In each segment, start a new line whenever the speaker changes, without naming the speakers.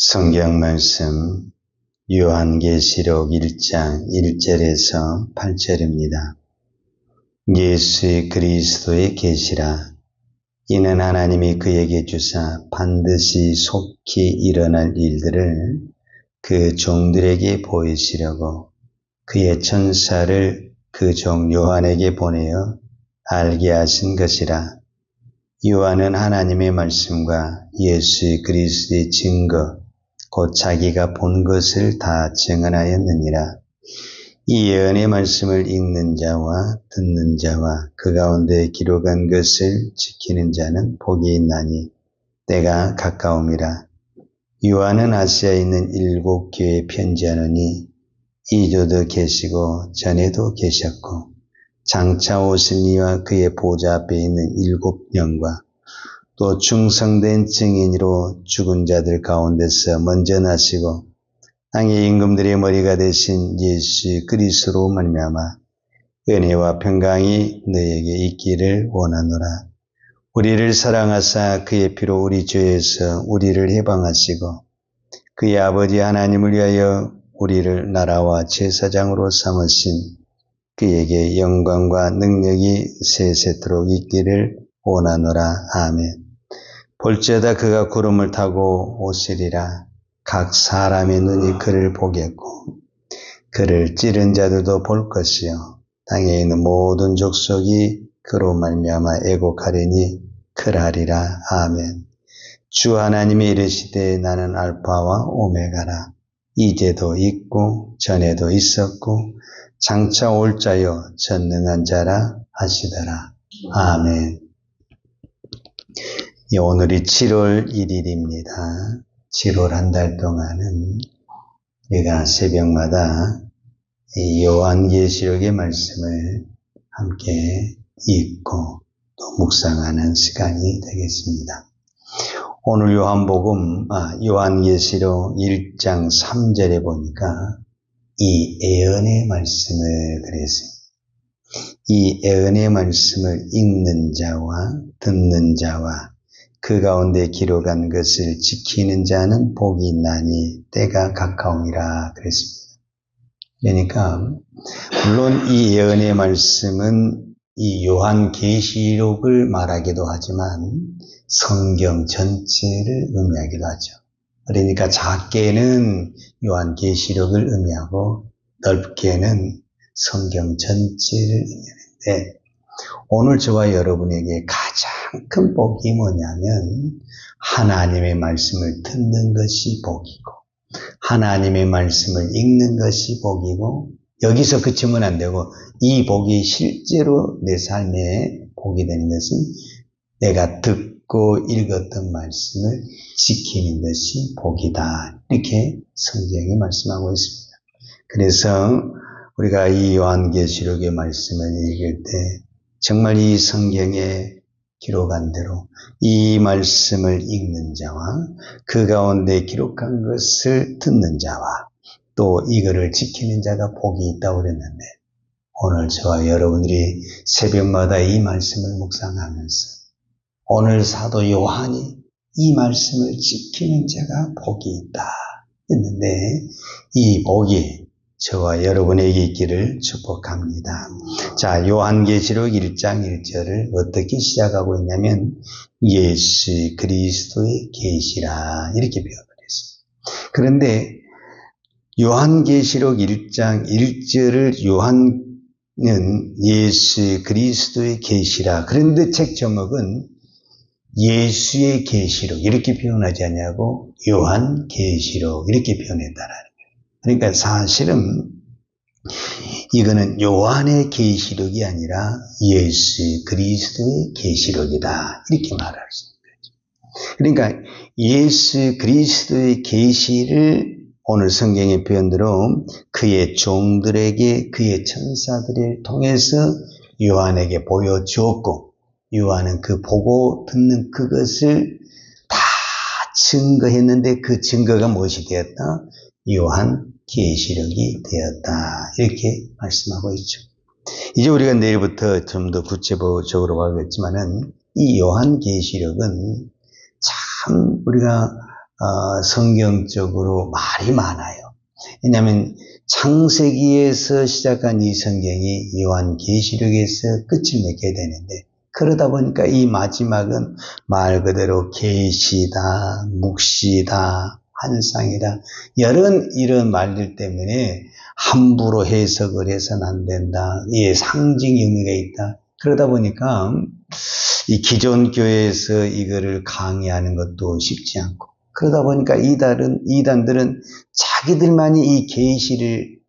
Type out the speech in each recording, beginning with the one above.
성경 말씀 요한계시록 1장 1절에서 8절입니다. 예수 그리스도의 계시라. 이는 하나님이 그에게 주사 반드시 속히 일어날 일들을 그 종들에게 보이시려고 그의 천사를 그 종 요한에게 보내어 알게 하신 것이라. 요한은 하나님의 말씀과 예수 그리스도의 증거 곧 자기가 본 것을 다 증언하였느니라. 이 예언의 말씀을 읽는 자와 듣는 자와 그 가운데 기록한 것을 지키는 자는 복이 있나니 때가 가까움이라. 요한은 아시아에 있는 7 교회에 편지하노니 이조도 계시고 전에도 계셨고 장차 오실 이와 그의 보좌 앞에 있는 7영과 또 충성된 증인으로 죽은 자들 가운데서 먼저 나시고 땅의 임금들의 머리가 되신 예수 그리스도로 말미암아 은혜와 평강이 너에게 있기를 원하노라. 우리를 사랑하사 그의 피로 우리 죄에서 우리를 해방하시고 그의 아버지 하나님을 위하여 우리를 나라와 제사장으로 삼으신 그에게 영광과 능력이 세세토록 있기를 원하노라. 아멘. 볼지어다 그가 구름을 타고 오시리라. 각 사람의 눈이 그를 보겠고 그를 찌른 자들도 볼 것이요 땅에 있는 모든 족속이 그로 말미암아 애곡하리니 그라리라. 아멘. 주 하나님이 이르시되 나는 알파와 오메가라. 이제도 있고 전에도 있었고 장차 올 자요 전능한 자라 하시더라. 아멘. 오늘이 7월 1일입니다. 7월 한 달 동안은 우리가 새벽마다 이 요한계시록의 말씀을 함께 읽고 또 묵상하는 시간이 되겠습니다. 오늘 요한계시록 1장 3절에 보니까 이 예언의 말씀을 그랬어요. 이 예언의 말씀을 읽는 자와 듣는 자와 그 가운데 기록한 것을 지키는 자는 복이 있나니 때가 가까움이라 그랬습니다. 그러니까 물론 이 예언의 말씀은 이 요한계시록을 말하기도 하지만 성경 전체를 의미하기도 하죠. 그러니까 작게는 요한계시록을 의미하고 넓게는 성경 전체를 의미하는데 오늘 저와 여러분에게 가장 큰 복이 뭐냐면 하나님의 말씀을 듣는 것이 복이고 하나님의 말씀을 읽는 것이 복이고 여기서 그치면 안 되고 이 복이 실제로 내 삶에 복이 되는 것은 내가 듣고 읽었던 말씀을 지키는 것이 복이다. 이렇게 성경이 말씀하고 있습니다. 그래서 우리가 이 요한계시록의 말씀을 읽을 때 정말 이 성경에 기록한 대로 이 말씀을 읽는 자와 그 가운데 기록한 것을 듣는 자와 또 이거를 지키는 자가 복이 있다고 그랬는데 오늘 저와 여러분들이 새벽마다 이 말씀을 묵상하면서 오늘 사도 요한이 이 말씀을 지키는 자가 복이 있다 했는데 이 복이 저와 여러분에게 있기를 축복합니다. 자, 요한계시록 1장 1절을 어떻게 시작하고 있냐면 예수 그리스도의 계시라 이렇게 표현을 했습니다. 그런데 요한계시록 1장 1절을 요한은 예수 그리스도의 계시라 그런데 책 제목은 예수의 계시록 이렇게 표현하지 않냐고 요한계시록 이렇게 표현했다라는 거예요. 그러니까 사실은 이거는 요한의 계시록이 아니라 예수 그리스도의 계시록이다 이렇게 말할 수 있는 거죠. 그러니까 예수 그리스도의 계시를 오늘 성경의 표현대로 그의 종들에게 그의 천사들을 통해서 요한에게 보여주었고 요한은 그 보고 듣는 그것을 다 증거했는데 그 증거가 무엇이 되었다? 요한 계시록이 되었다 이렇게 말씀하고 있죠. 이제 우리가 내일부터 좀 더 구체적으로 가겠지만은 이 요한 계시록은 참 우리가 성경적으로 말이 많아요. 왜냐하면 창세기에서 시작한 이 성경이 요한계시록에서 끝을 맺게 되는데, 그러다 보니까 이 마지막은 말 그대로 계시다, 묵시다, 환상이다, 이런 말들 때문에 함부로 해석을 해서는 안 된다. 이게 상징 의미가 있다. 그러다 보니까 이 기존 교회에서 이거를 강의하는 것도 쉽지 않고, 그러다 보니까 이단들은 자기들만이 이 계시를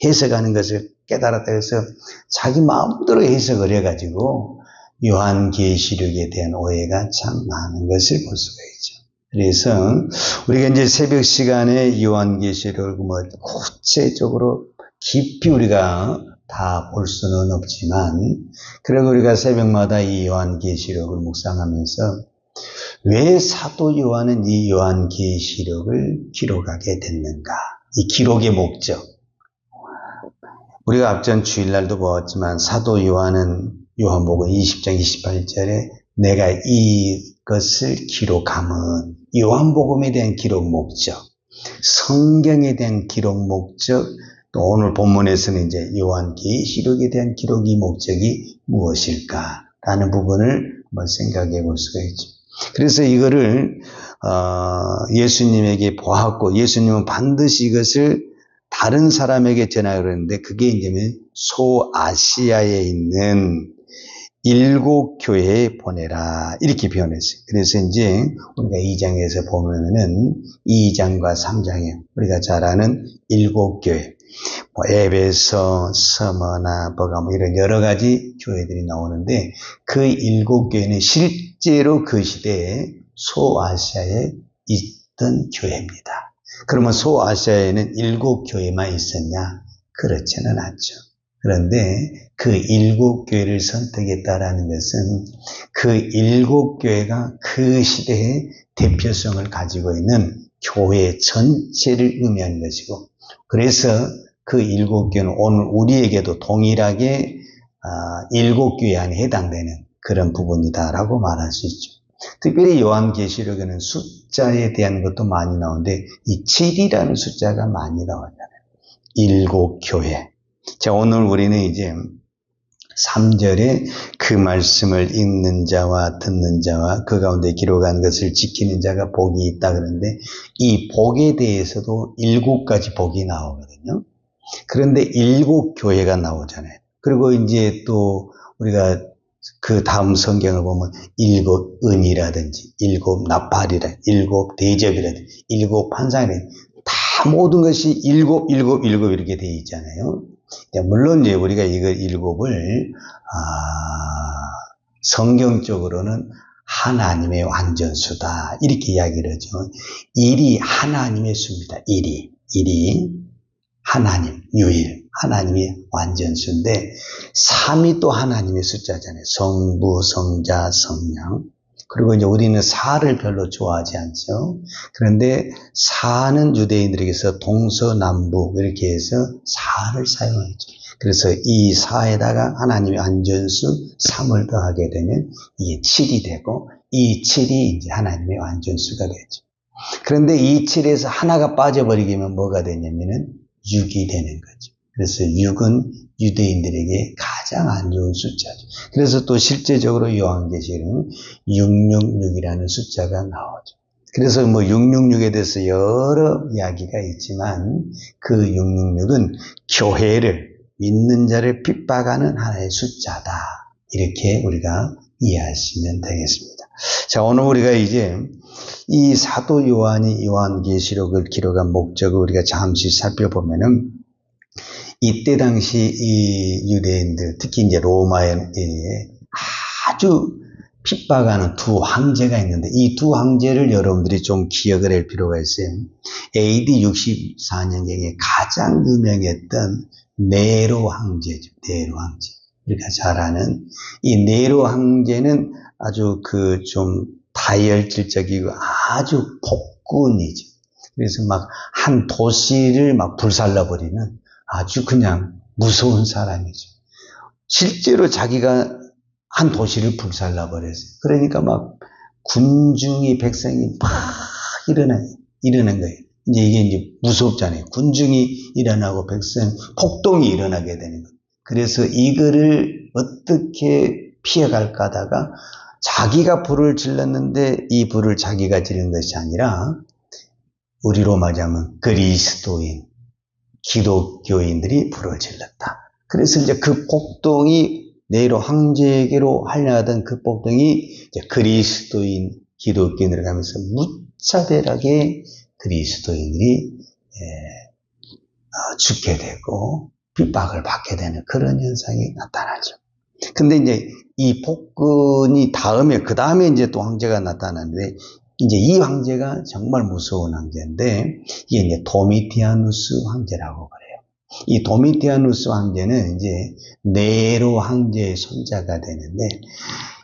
해석하는 것을 깨달았다 해서 자기 마음대로 해석을 해가지고 요한계시록에 대한 오해가 참 많은 것을 볼 수가 있죠. 그래서 우리가 이제 새벽 시간에 요한계시록을 구체적으로 깊이 우리가 다 볼 수는 없지만, 그래도 우리가 새벽마다 이 요한계시록을 묵상하면서 왜 사도 요한은 이 요한계시록을 기록하게 됐는가? 이 기록의 목적. 우리가 앞전 주일날도 보았지만 사도 요한은 요한복음 20장 28절에 내가 이것을 기록함은 요한복음에 대한 기록 목적, 성경에 대한 기록 목적, 또 오늘 본문에서는 이제 요한계시록에 대한 기록의 목적이 무엇일까라는 부분을 한번 생각해 볼 수가 있죠. 그래서 이거를 예수님에게 보았고, 예수님은 반드시 이것을 다른 사람에게 전하려고 했는데, 그게 이제 소아시아에 있는 7 교회에 보내라, 이렇게 표현했어요. 그래서 이제 우리가 2장에서 보면은 2장과 3장에 우리가 잘 아는 7 교회, 에베소, 스머나, 버가모 이런 여러 가지 교회들이 나오는데, 그 7 교회는 실제로 그 시대에 소아시아에 있던 교회입니다. 그러면 소아시아에는 7 교회만 있었냐? 그렇지는 않죠. 그런데 그 7 교회를 선택했다라는 것은 그 7 교회가 그 시대의 대표성을 가지고 있는 교회 전체를 의미하는 것이고, 그래서 그 7 교회는 오늘 우리에게도 동일하게 7 교회 안에 해당되는 그런 부분이다라고 말할 수 있죠. 특별히 요한계시록에는 숫자에 대한 것도 많이 나오는데, 이 7이라는 숫자가 많이 나오잖아요. 7 교회. 자, 오늘 우리는 이제 3절에 그 말씀을 읽는 자와 듣는 자와 그 가운데 기록한 것을 지키는 자가 복이 있다 그러는데, 이 복에 대해서도 7가지 복이 나오거든요. 그런데 7 교회가 나오잖아요. 그리고 이제 또 우리가 그 다음 성경을 보면 7 은이라든지 7 나팔이라, 7 대접이라든지 7 환상이라든지 다 모든 것이 7 이렇게 되어 있잖아요. 물론 이제 우리가 이걸 7을 성경적으로는 하나님의 완전수다 이렇게 이야기를 하죠. 1이 하나님의 수입니다. 1이 하나님, 유일, 하나님의 완전수인데, 3이 또 하나님의 숫자잖아요. 성부, 성자, 성령. 그리고 이제 우리는 4를 별로 좋아하지 않죠. 그런데 4는 유대인들에게서 동서남북 이렇게 해서 4를 사용하죠. 그래서 이 4에다가 하나님의 완전수 3을 더하게 되면 이게 7이 되고, 이 7이 이제 하나님의 완전수가 되죠. 그런데 이 7에서 하나가 빠져버리면 뭐가 되냐면은 6이 되는 거죠. 그래서 6은 유대인들에게 가장 안 좋은 숫자죠. 그래서 또 실제적으로 요한계시록은 666이라는 숫자가 나오죠. 그래서 666에 대해서 여러 이야기가 있지만, 그 666은 교회를, 믿는 자를 핍박하는 하나의 숫자다, 이렇게 우리가 이해하시면 되겠습니다. 자, 오늘 우리가 이제 이 사도 요한이 요한계시록을 기록한 목적을 우리가 잠시 살펴보면은, 이때 당시 이 유대인들, 특히 이제 로마에 아주 핍박하는 2 황제가 있는데, 이 2 황제를 여러분들이 좀 기억을 할 필요가 있어요. AD 64년경에 가장 유명했던 네로 황제죠. 네로 황제. 우리가 잘 아는 이 네로 황제는 아주 좀 다혈질적이고 아주 폭군이죠. 그래서 막 한 도시를 막 불살라버리는 아주 그냥 무서운 사람이죠. 실제로 자기가 한 도시를 불살라버렸어요. 그러니까 막 군중이, 백성이 막 일어난 거예요. 이제 이게 무섭잖아요. 군중이 일어나고 백성, 폭동이 일어나게 되는 거예요. 그래서 이거를 어떻게 피해갈까 하다가 자기가 불을 질렀는데 이 불을 자기가 지른 것이 아니라 우리로 말하자면 그리스도인, 기독교인들이 불을 질렀다. 그래서 이제 그 폭동이 네로 황제에게로 하려던 그 폭동이 이제 그리스도인, 기독교인들 가면서 무차별하게 그리스도인들이 죽게 되고 핍박을 받게 되는 그런 현상이 나타나죠. 근데 이제 이 폭군이 그 다음에 이제 또 황제가 나타나는데, 이제 이 황제가 정말 무서운 황제인데, 이게 이제 도미티아누스 황제라고 그래요. 이 도미티아누스 황제는 이제 네로 황제의 손자가 되는데,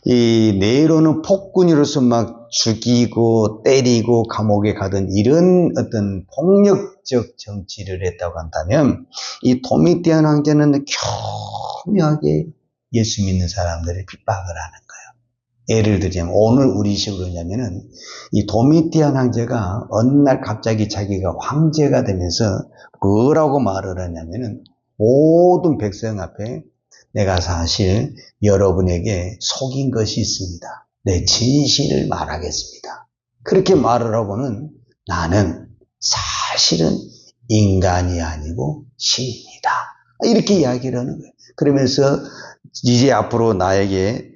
이 네로는 폭군으로서 막 죽이고 때리고 감옥에 가던 이런 어떤 폭력적 정치를 했다고 한다면, 이 도미티안 황제는 교묘하게 예수 믿는 사람들을 핍박을 하는 거예요. 예를 들자면 오늘 우리 식으로 하냐면은 이 도미티안 황제가 어느 날 갑자기 자기가 황제가 되면서 뭐라고 말을 하냐면은 모든 백성 앞에 내가 사실 여러분에게 속인 것이 있습니다. 내 진실을 말하겠습니다. 그렇게 말을 하고는 나는 사실은 인간이 아니고 신입니다. 이렇게 이야기를 하는 거예요. 그러면서 이제 앞으로 나에게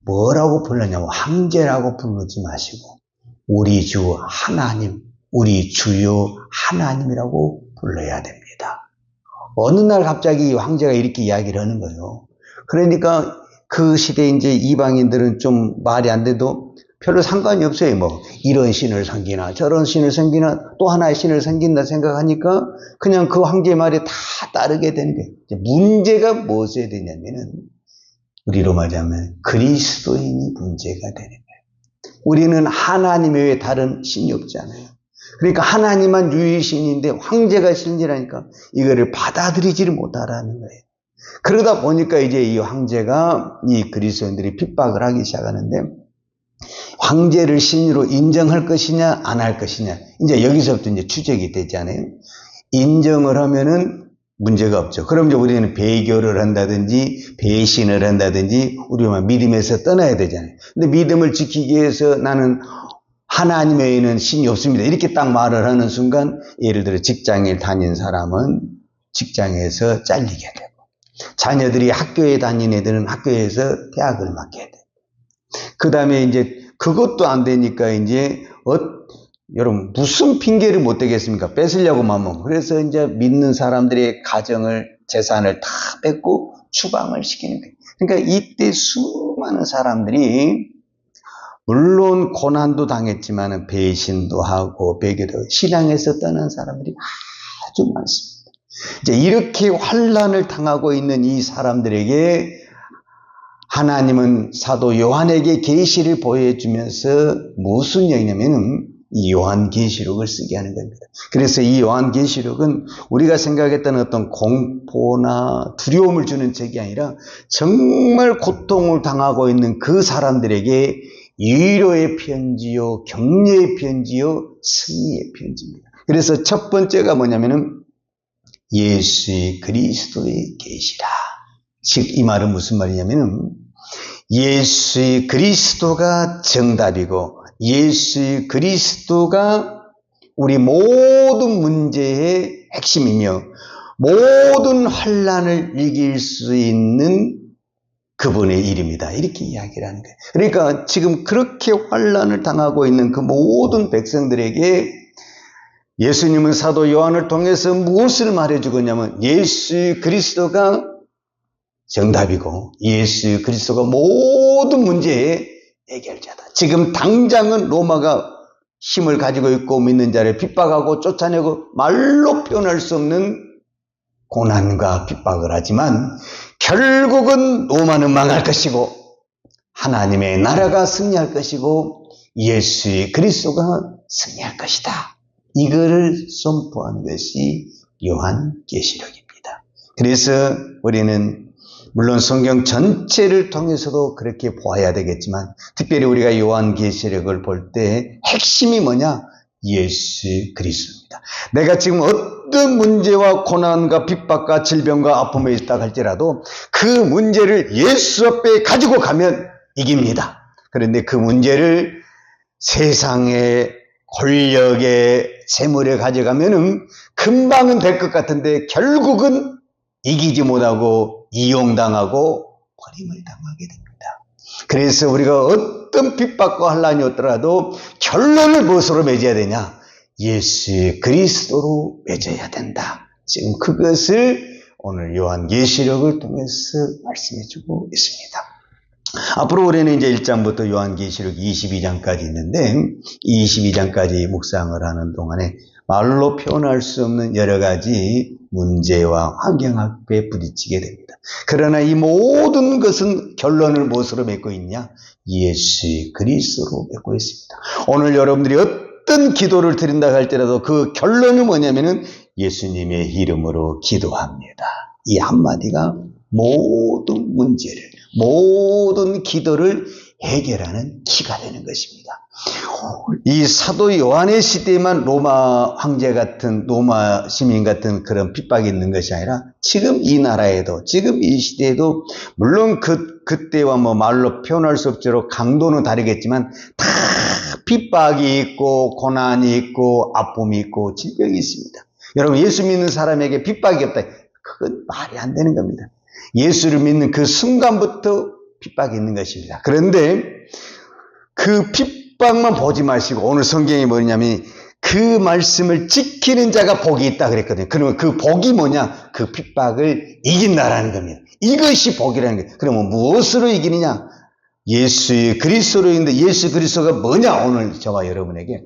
뭐라고 불렀냐면 황제라고 부르지 마시고 우리 주 하나님, 우리 주요 하나님이라고 불러야 됩니다. 어느 날 갑자기 황제가 이렇게 이야기를 하는 거예요. 그러니까 그 시대에 이제 이방인들은 좀 말이 안 돼도 별로 상관이 없어요. 뭐 이런 신을 섬기나 저런 신을 섬기나 또 하나의 신을 섬긴다 생각하니까 그냥 그 황제의 말에 다 따르게 되는 거예요. 문제가 무엇에 되냐면은 우리로 말하자면 그리스도인이 문제가 되는 거예요. 우리는 하나님 외에 다른 신이 없잖아요. 그러니까 하나님만 유일의 신인데 황제가 신이라니까 이거를 받아들이지를 못하라는 거예요. 그러다 보니까 이제 이 황제가 이 그리스도인들이 핍박을 하기 시작하는데, 황제를 신으로 인정할 것이냐 안 할 것이냐, 이제 여기서부터 이제 추적이 되잖아요. 인정을 하면은 문제가 없죠. 그럼 이제 우리는 배교를 한다든지 배신을 한다든지 우리만 믿음에서 떠나야 되잖아요. 근데 믿음을 지키기 위해서 나는 하나님 외에는 신이 없습니다, 이렇게 딱 말을 하는 순간, 예를 들어 직장에 다닌 사람은 직장에서 잘리게 되고, 자녀들이 학교에 다니는 애들은 학교에서 대학을 맡게 되고, 그 다음에 이제 그것도 안 되니까 이제 여러분 무슨 핑계를 못 대겠습니까? 뺏으려고 마음. 그래서 이제 믿는 사람들의 가정을, 재산을 다 뺏고 추방을 시키는 거예요. 그러니까 이때 수많은 사람들이 물론 고난도 당했지만 배신도 하고 배교도 하고 신앙에서 떠난 사람들이 아주 많습니다. 이제 이렇게 환난을 당하고 있는 이 사람들에게 하나님은 사도 요한에게 계시를 보여주면서 무슨 얘기냐면은 이 요한계시록을 쓰게 하는 겁니다. 그래서 이 요한계시록은 우리가 생각했던 어떤 공포나 두려움을 주는 책이 아니라 정말 고통을 당하고 있는 그 사람들에게 위로의 편지요, 격려의 편지요, 승리의 편지입니다. 그래서 첫 번째가 뭐냐면은 예수의 그리스도의 계시라. 즉 이 말은 무슨 말이냐면은 예수의 그리스도가 정답이고 예수의 그리스도가 우리 모든 문제의 핵심이며 모든 환난을 이길 수 있는 그분의 일입니다. 이렇게 이야기를 하는 거예요. 그러니까 지금 그렇게 환난을 당하고 있는 그 모든 백성들에게 예수님은 사도 요한을 통해서 무엇을 말해주겠냐면 예수 그리스도가 정답이고 예수 그리스도가 모든 문제의 해결자다. 지금 당장은 로마가 힘을 가지고 있고 믿는 자를 핍박하고 쫓아내고 말로 표현할 수 없는 고난과 핍박을 하지만 결국은 로마는 망할 것이고 하나님의 나라가 승리할 것이고 예수 그리스도가 승리할 것이다. 이거를 선포하는 것이 요한계시록입니다. 그래서 우리는 물론 성경 전체를 통해서도 그렇게 보아야 되겠지만 특별히 우리가 요한계시록을 볼 때 핵심이 뭐냐? 예수 그리스도입니다. 내가 지금 어떤 문제와 고난과 핍박과 질병과 아픔에 있다 할지라도 그 문제를 예수 앞에 가지고 가면 이깁니다. 그런데 그 문제를 세상의 권력의 재물에 가져가면은 금방은 될 것 같은데 결국은 이기지 못하고 이용당하고 버림을 당하게 됩니다. 그래서 우리가 어떤 핍박과 환난이 오더라도 결론을 무엇으로 맺어야 되냐? 예수 그리스도로 맺어야 된다. 지금 그것을 오늘 요한계시록을 통해서 말씀해 주고 있습니다. 앞으로 우리는 이제 1장부터 요한계시록 22장까지 있는데 22장까지 묵상을 하는 동안에 말로 표현할 수 없는 여러 가지 문제와 환경 앞에 부딪히게 됩니다. 그러나 이 모든 것은 결론을 무엇으로 맺고 있냐? 예수 그리스도로 맺고 있습니다. 오늘 여러분들이 어떤 기도를 드린다 할지라도 그 결론은 뭐냐면은 예수님의 이름으로 기도합니다. 이 한마디가 모든 문제를, 모든 기도를 해결하는 키가 되는 것입니다. 이 사도 요한의 시대에만 로마 황제 같은, 로마 시민 같은 그런 핍박이 있는 것이 아니라 지금 이 나라에도, 지금 이 시대에도 물론 그때와 뭐 말로 표현할 수 없도록 강도는 다르겠지만 다 핍박이 있고 고난이 있고 아픔이 있고 질병이 있습니다. 여러분, 예수 믿는 사람에게 핍박이 없다. 그건 말이 안 되는 겁니다. 예수를 믿는 그 순간부터 핍박이 있는 것입니다. 그런데 그 핍박만 보지 마시고 오늘 성경이 뭐냐면 그 말씀을 지키는 자가 복이 있다 그랬거든요. 그러면 그 복이 뭐냐? 그 핍박을 이긴다라는 겁니다. 이것이 복이라는 거예요. 그러면 무엇으로 이기느냐? 예수 그리스도로 있는데 예수 그리스도가 뭐냐? 오늘 저와 여러분에게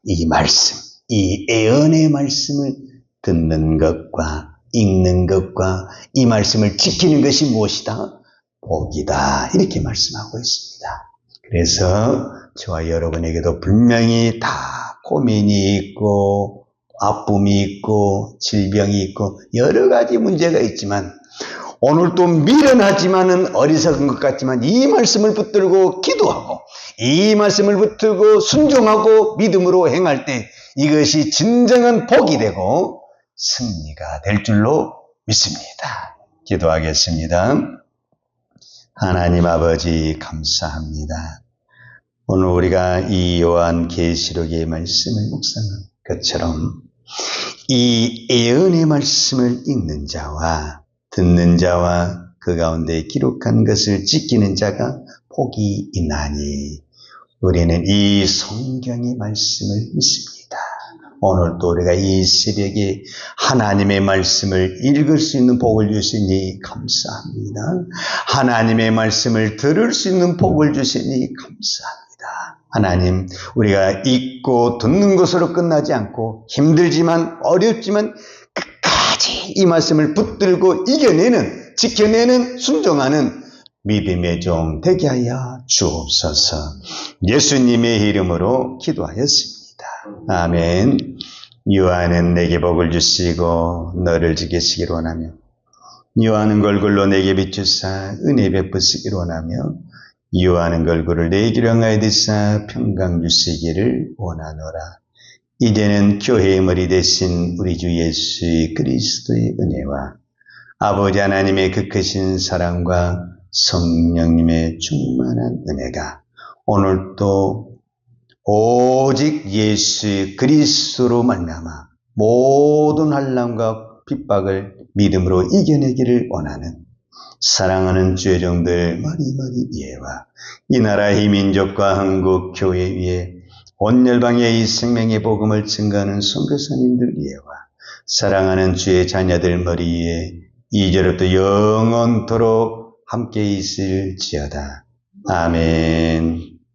이 말씀, 이 애언의 말씀을 듣는 것과 읽는 것과 이 말씀을 지키는 것이 무엇이다? 복이다. 이렇게 말씀하고 있습니다. 그래서 저와 여러분에게도 분명히 다 고민이 있고 아픔이 있고 질병이 있고 여러 가지 문제가 있지만 오늘 또 미련하지만은 어리석은 것 같지만 이 말씀을 붙들고 기도하고 이 말씀을 붙들고 순종하고 믿음으로 행할 때 이것이 진정한 복이 되고 승리가 될 줄로 믿습니다. 기도하겠습니다. 하나님 아버지 감사합니다. 오늘 우리가 이 요한계시록의 말씀을 묵상한 것처럼 이 예언의 말씀을 읽는 자와 듣는 자와 그 가운데 기록한 것을 지키는 자가 복이 있나니 우리는 이 성경의 말씀을 믿습니다. 오늘 또 우리가 이 새벽에 하나님의 말씀을 읽을 수 있는 복을 주시니 감사합니다. 하나님의 말씀을 들을 수 있는 복을 주시니 감사합니다. 하나님, 우리가 읽고 듣는 것으로 끝나지 않고 힘들지만 어렵지만 끝까지 이 말씀을 붙들고 이겨내는, 지켜내는, 순종하는 믿음의 종 되게 하여 주옵소서. 예수님의 이름으로 기도하였습니다. 아멘. 유아는 내게 복을 주시고 너를 지키시기를 원하며 유아는 걸굴로 내게 비추사 은혜 베푸시기를 원하며 유아는 걸굴을 내 길을 향하여 드사 평강 주시기를 원하노라. 이제는 교회의 머리 대신 우리 주 예수 그리스도의 은혜와 아버지 하나님의 그 크신 사랑과 성령님의 충만한 은혜가 오늘도 오직 예수 그리스도로 말미암아 모든 환난과 핍박을 믿음으로 이겨내기를 원하는 사랑하는 주의 종들 머리머리 위에와 이 나라 이 민족과 한국 교회 위에 온 열방에 이 생명의 복음을 증거하는 선교사님들 위에와 사랑하는 주의 자녀들 머리 위에 이제부터 영원토록 함께 있을지어다. 아멘.